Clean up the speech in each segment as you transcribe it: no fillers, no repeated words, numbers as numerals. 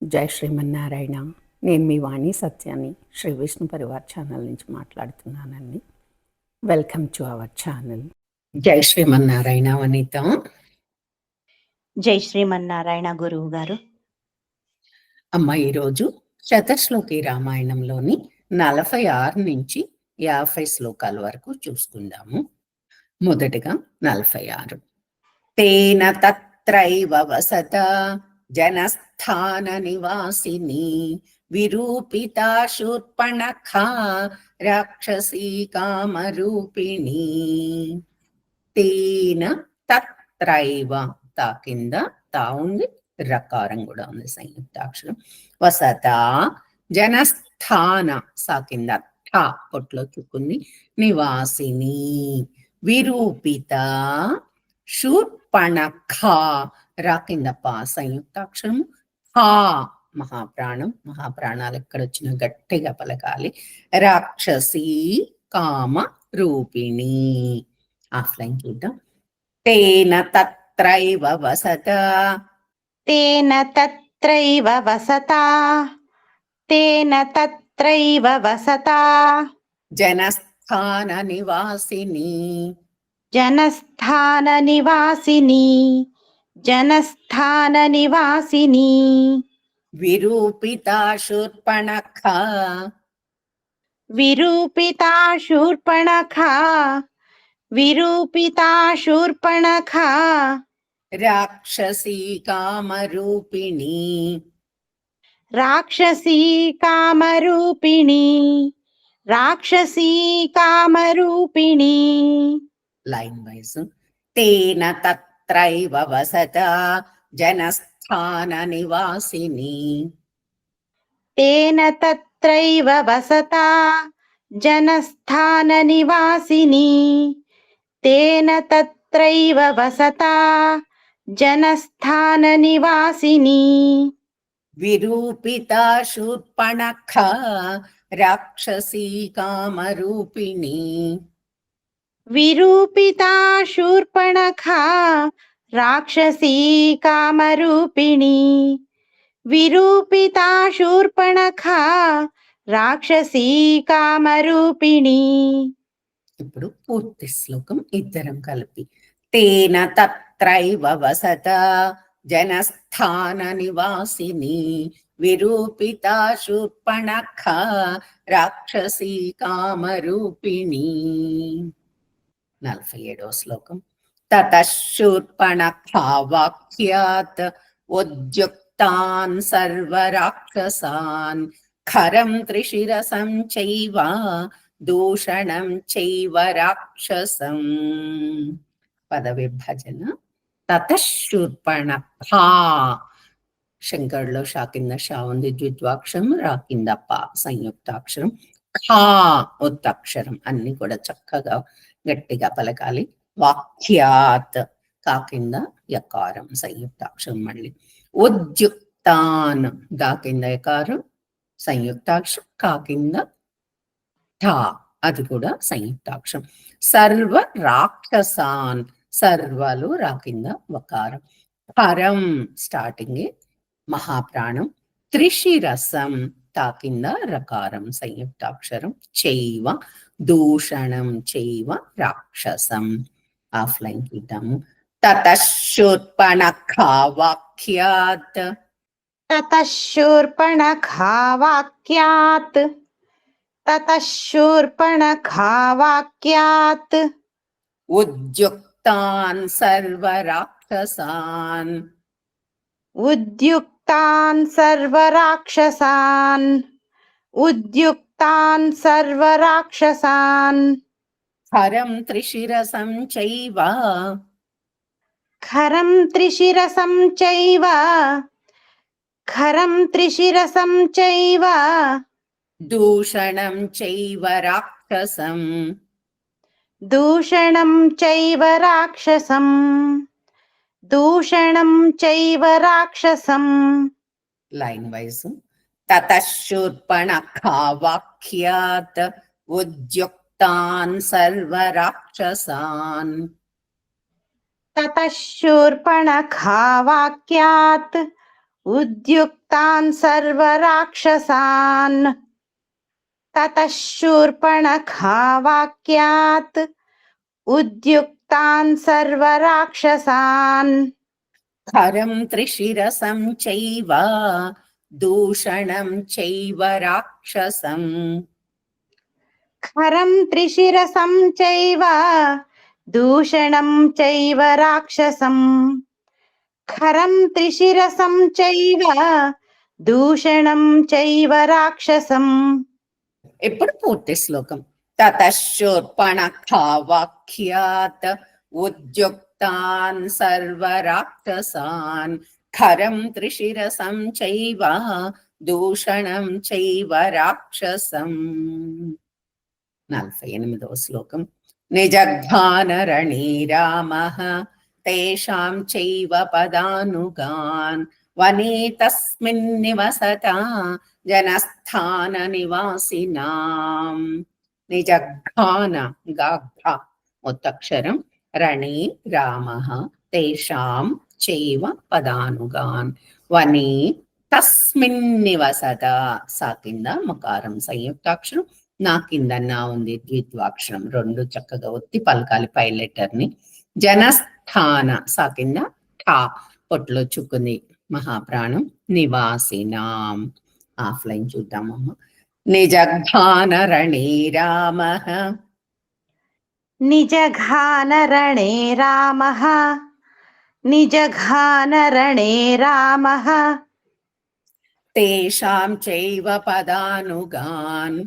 జై శ్రీమన్నారాయణ. నేను మీ వాణి సత్యాన్ని శ్రీ విష్ణు పరివార్ ఛానల్ నుంచి మాట్లాడుతున్నానండి. Welcome to our channel. జై శ్రీమన్నారాయణ వనిత. జై శ్రీమన్నారాయణ గురువు గారు. అమ్మ, ఈరోజు శతశ్లోకి రామాయణంలోని 46 నుంచి 50 శ్లోకాల వరకు చూసుకుందాము. మొదటిగా 46. తేన తత్రైవ వసత జనస్థాన నివాసిని విరూపితా శూర్పణఖా రాక్షసీ కామరూపిణి. తేన తత్రైవ, తా కింద తా ఉంది, రకారం కూడా ఉంది, సంయుక్తాక్షరం. వసత జనస్థాన, సా కింద ఠా పొట్లో చుక్కుంది, నివాసిని విరూపిత శూర్పణఖా, రా కింద పా సంయుక్తాక్షరం, హా మహాప్రాణం, మహాప్రాణాలు ఎక్కడ వచ్చినా గట్టిగా పలకాలి. రాక్షసీ కామ రూపిణి. ఆఫ్లైన్ చూద్దాం. తేన తత్రైవ వసత, తేన తత్రైవ వసత, తేన తత్రైవ వసత జనస్థాన నివాసిని, జనస్థాన నివాసిని, జనస్థాన నివాసిని. విరూపితా శూర్పణఖా, విరూపితా శూర్పణఖా, విరూపితా శూర్పణఖా. రాక్షసీ కామరూపిణి, రాక్షసీ కామరూపిణి, రాక్షసీ కామరూపిణి. Line wise. తేన తత్రైవ వసత జనస్థాన నివాసిని, తేన తత్రైవ వసత జనస్థాన నివాసిని, తేన తత్రైవ వసత జనస్థాన నివాసిని. విరూపితా శూర్పణఖా రాక్షసీ కామరూపిణి, విరూపితా శూర్పణఖా రాక్షసీ కామరూపిణి, విరూపితా శూర్పణఖా రాక్షసీ కామరూపిణి. ఇప్పుడు పూర్తి శ్లోకం ఇద్దరం కలిపి. తేన తత్రైవ వసత జనస్థాన నివాసిని విరూపితా శూర్పణఖా రాక్షసీ కామరూపిణి. 47వ శ్లోకం. తతః శూర్పణఖా వాక్యాత్ ఉద్యుక్తాన్ సర్వరాక్షసాన్ ఖరం త్రిశిరసం చైవ దూషణం చైవ రాక్షసం. పద విభజన. తతః శూర్పణఖా, శంకర్లో షా కింద షా ఉంది, ద్విత్వాక్షరం, రా కింద పా సంయుక్తాక్షరం, ఖా ఒత్తక్షరం. అన్ని కూడా చక్కగా గట్టిగా పలకాలి. వాక్యాత్, కా కింద యకారం సంయుక్తాక్షరం. మళ్ళీ ఉద్యుక్తాన్, దా కింద యకారం సంయుక్తాక్షరం, కా కింద ఠా, అది కూడా సంయుక్తాక్షరం. సర్వ రాక్షసాన్, సర్వలు రా కింద వకారం. పరం స్టార్టింగ్ మహాప్రాణం. త్రిశిరసం, తా కింద రకారం సంయుక్తాక్షరం. చైవ దూషణం చైవ రాక్షసం. ఆఫ్లైన్ చూద్దాము. తతః శూర్పణఖా వాక్యాత్, తతః శూర్పణఖా వాక్యాత్, తతః శూర్పణఖా వాక్యాత్ ఉద్యుక్తాన్ సర్వరాక్షసాన్, ఉద్యుక్తాన్ సర్వరాక్షసాన్, ఉద్యుక్తాన్ సర్వరాక్షసాన్. ఖరం త్రిశిరసం చైవ, ఖరం త్రిశిరసం చైవ, ఖరం త్రిశిరసం చైవ. దూషణం చైవ రాక్షసం, దూషణం చైవ రాక్షసం, దూషణం చైవ రాక్షసం. Line wise. తతః శూర్పణఖా వాక్యాత్ ఉద్యుక్తాన్ సర్వరాక్షసాన్, తతః శూర్పణఖా వాక్యాత్ उद्युक्तान् सर्वराक्षसान् ततः शूर्पणखा वाक्यात् उद्युक्तान् सर्वराक्षसान् खरं त्रिशिरसं चैव दूषणं चैव राक्षसम् खरं त्रिशिरसं चैव दूषणं चैव राक्षसम् खरं त्रिशिरसं चैव दूषणं चैव राक्षसम् ఇప్పుడు పూర్తి శ్లోకం. తతశూర్పణఖా వాక్యాత్ ఉద్యుక్తాన్ సర్వరాక్షసాన్ ఖరం త్రిశిరసం చైవ దూషణం చైవ రాక్షసం. 48వ శ్లోకం. నిజఘానరణీ రామః తేషాం చైవ పదానుగాన్ వనే తస్మిన్ నివసతా జనస్థాన నివాసినాం. నిజఘాన గాఘ మొత్తక్షరం రణే రామః తేషాం చైవ పదానుగాన్ వనే తస్మిన్ నివసత సా కింద మకారం సంయుక్తాక్షరం, నా కింద నా ఉంది ద్విత్వాక్షరం, రెండు చక్కగా ఒత్తి పలకాలి పై లెటర్ ని. జనస్థాన సా కింద ఠా పొట్లో చుక్కుంది మహాప్రాణం. నివాసినాం ఆఫ్లైన్ చూద్దామమ్మ. నిజఘాన రణే రామః నిజఘానరణే రామః నిజఘానరణే రామః తేషాం చైవ పదానుగాన్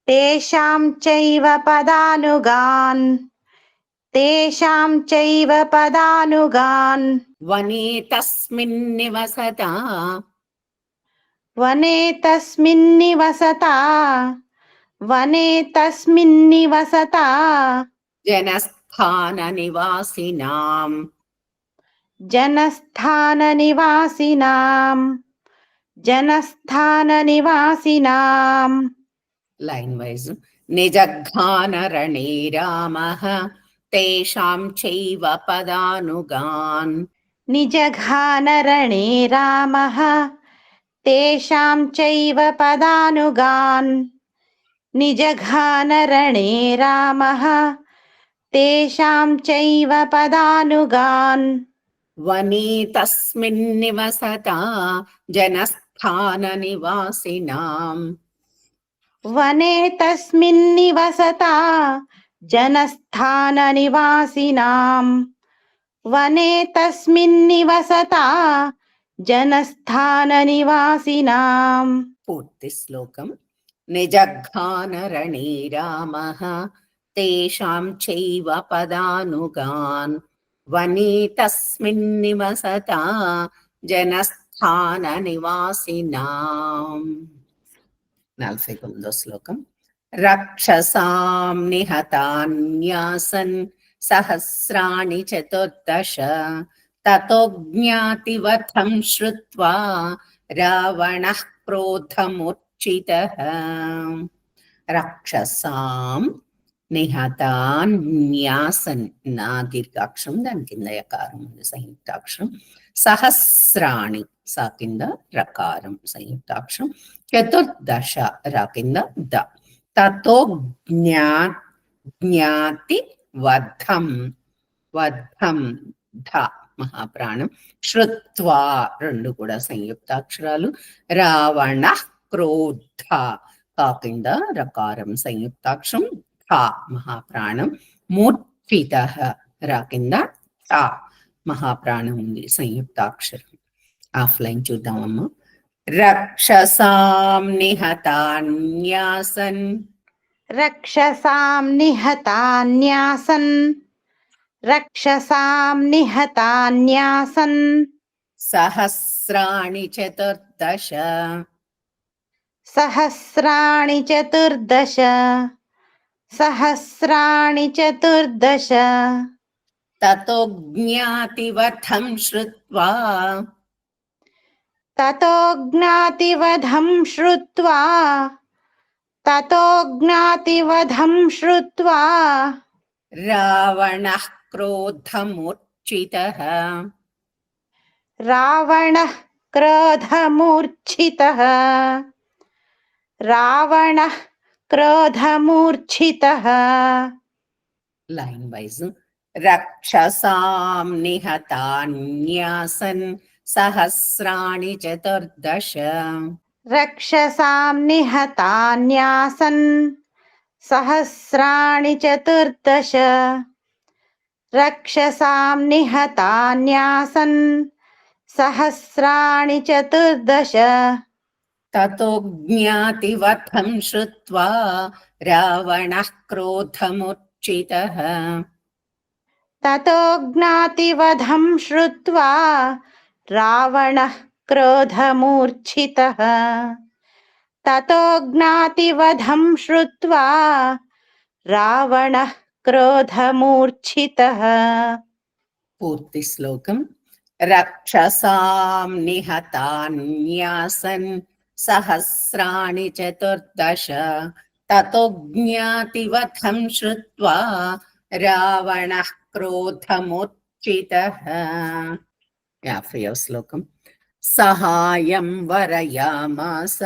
తేషాం చైవ పదానుగాన్ తేషాం చైవ పదానుగాన్ వనే తస్మిన్ నివసతా వనే తస్మిన్ నివసతా వనే తస్మిన్ నివసతా జనస్థాన నివాసినాం జనస్థాన నివాసినాం జనస్థాన నివాసినాం. Line wise. నిజఘాన రణే రామః తేషాం చైవ పదానుగాన్ నిజఘానరణే రామః తేషాం చైవ పదానుగాన్ నిజఘానరణే రామః తేషాం చైవ పదానుగాన్ వనే తస్మిన్ నివసతా జనస్థాన నివాసినాం వనే తస్మిన్ నివసతా జనస్థాన నివాసినాం వనే తస్మిన్ నివసతా జనస్థాన నివాసినాం. పూర్తి శ్లోకం. నిజఘాన రణే రామః తేషాం చైవ పదానుగాన్ వనే తస్మిన్ నివసతా జనస్థాన నివాసినాం. 49వ శ్లోకం. రక్షసాం నిహతాన్యాసన్ సహస్రాణి చతుర్దశ తతో జ్ఞాతివతం శ్రుత్వా రావణః క్రోధమూర్ఛితః. రక్షసాం నిహతాన్యాసన్, నా దీర్ఘాక్షరం దాని కింద యకారం ఉంది సంయుక్తాక్షరం. సహస్రాణి సా కింద రకారం సంయుక్తాక్షరం. చతుర్దశ రా కింద ద. తతో జ్ఞాతి వధం వధం ధ మహాప్రాణం. శ్రుత్వా రెండు కూడా సంయుక్తాక్షరాలు. రావణ క్రోధ కా కింద రకారం సంయుక్తాక్షరం. థ మహాప్రాణం. మూర్ఛిత రా కింద థ మహాప్రాణం ఉంది సంయుక్తాక్షరం. ఆఫ్లైన్ చూద్దామమ్మా. రక్షసాం నిహతాన్యాసన్ రక్షసాం నిహతాన్యాసన్ రక్షసాం నిహతాన్యాసన్ సహస్రాణి చతుర్దశ సహస్రాణి చతుర్దశ సహస్రాణి చతుర్దశ తతో జ్ఞాతివతం శ్రుత్వా తతో జ్ఞాతివధం శ్రుత్వా తతో జ్ఞాతివధం శ్రుత్వా రావణః క్రోధమూర్ఛితః రావణః क्रोधमूर्छितः रावणः क्रोधमूर्छितः లైన్ వైజ్ రక్షసాం నిహతాన్యాసన్ సహస్రాణి చతుర్దశ रक्षसां निहतान्यासन् सहस्राणि चतुर्दश रक्षसां निहतान्यासन् सहस्राणि चतुर्दश తతో జ్ఞాతివతం శ్రుత్వా రావణః క్రోధముర్ఛితః ततो ज्ञातिवधं श्रुत्वा रावणः क्रोधमूर्छितः ततो ज्ञातिवधं श्रुत्वा रावणः क्रोधमूर्छितः పూర్తి శ్లోకం రక్షసాం నిహతాన్యాసన్ సహస్రాణి చతుర్దశ తతో జ్ఞాతివతం శ్రుత్వా రావణః క్రోధముర్ఛితః 50వ శ్లోకం సహాయం వరయామాస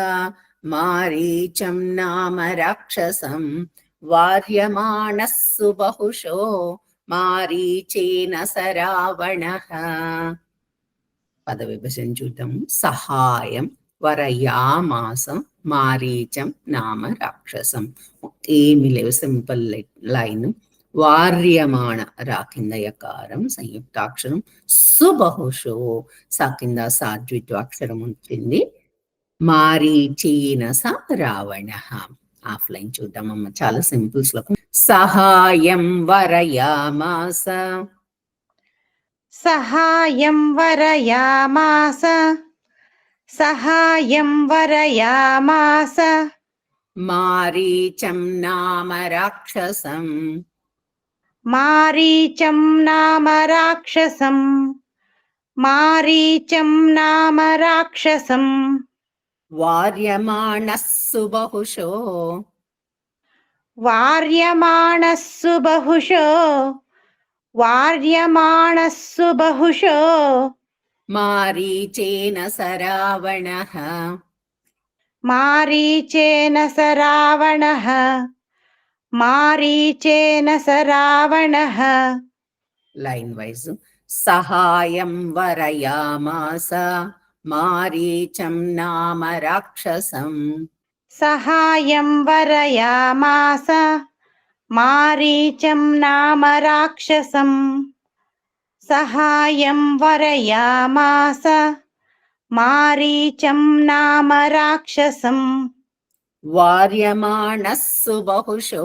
మారీచం నామ రాక్షసం వార్యమాణః సుబహుశో మారీచేన స రావణః పద విభజన చూద్దాం సహాయం వరయామాస మారీచం నామ రాక్షసం ఏమి లేవు సింపుల్ లైన్ వార్యమాణ రా కింద యకారం సంయుక్తాక్షరం సుబహుశో సా కింద సాద్విత్వాక్షరం ఉంటుంది మారీచేన స రావణః ఆఫ్లైన్ చూద్దామమ్మ చాలా సింపుల్ శ్లోకం సహాయం వరయామాస सहायं वरयामास सहायं वरयामास మారీచం నామ రాక్షసం मारीचं नाम राक्षसं मारीचं नाम राक्षसं వార్యమాణః సుబహుశో वार्यमाणः सुबहुशो वार्यमाणः सुबहुशो మారీచేన స రావణః मारीचेन स रावणः मारीचेन स रावणः లైన్ వైజ్ సహాయం వరయామాస మారీచం నామ రాక్షసం सहायं वरयामास मारीचं नाम राक्षसं सहायं वरयामास मारीचं नाम राक्षसं వార్యమాణః సుబహుశో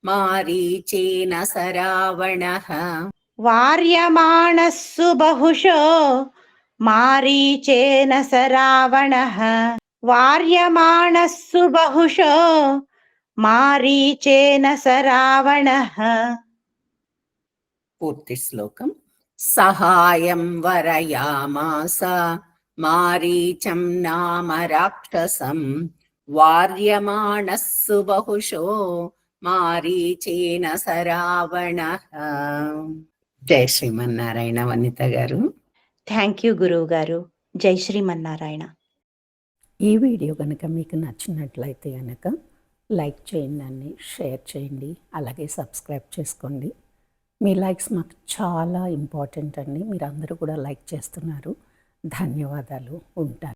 మారీచేన స రావణః वार्यमाणः सुबहुशो मारीचेन स रावणः वार्यमाणः सुबहुशो मारीचेन स रावणः పూర్తి శ్లోకం సహాయం వరయామాస మారీచం నామ రాక్షసం వార్యమాణః సుబహుశో మారీచేన స రావణః జై శ్రీమన్నారాయణ వనిత గారు. థ్యాంక్ యూ గురువు గారు. జై శ్రీమన్నారాయణ. ఈ వీడియో కనుక మీకు నచ్చినట్లయితే కనుక లైక్ చేయండి, షేర్ చేయండి, అలాగే సబ్స్క్రైబ్ చేసుకోండి. మీ లైక్స్ మాకు చాలా ఇంపార్టెంట్ అండి. మీరు అందరూ కూడా లైక్ చేస్తున్నారు. ధన్యవాదాలు. ఉంటాను.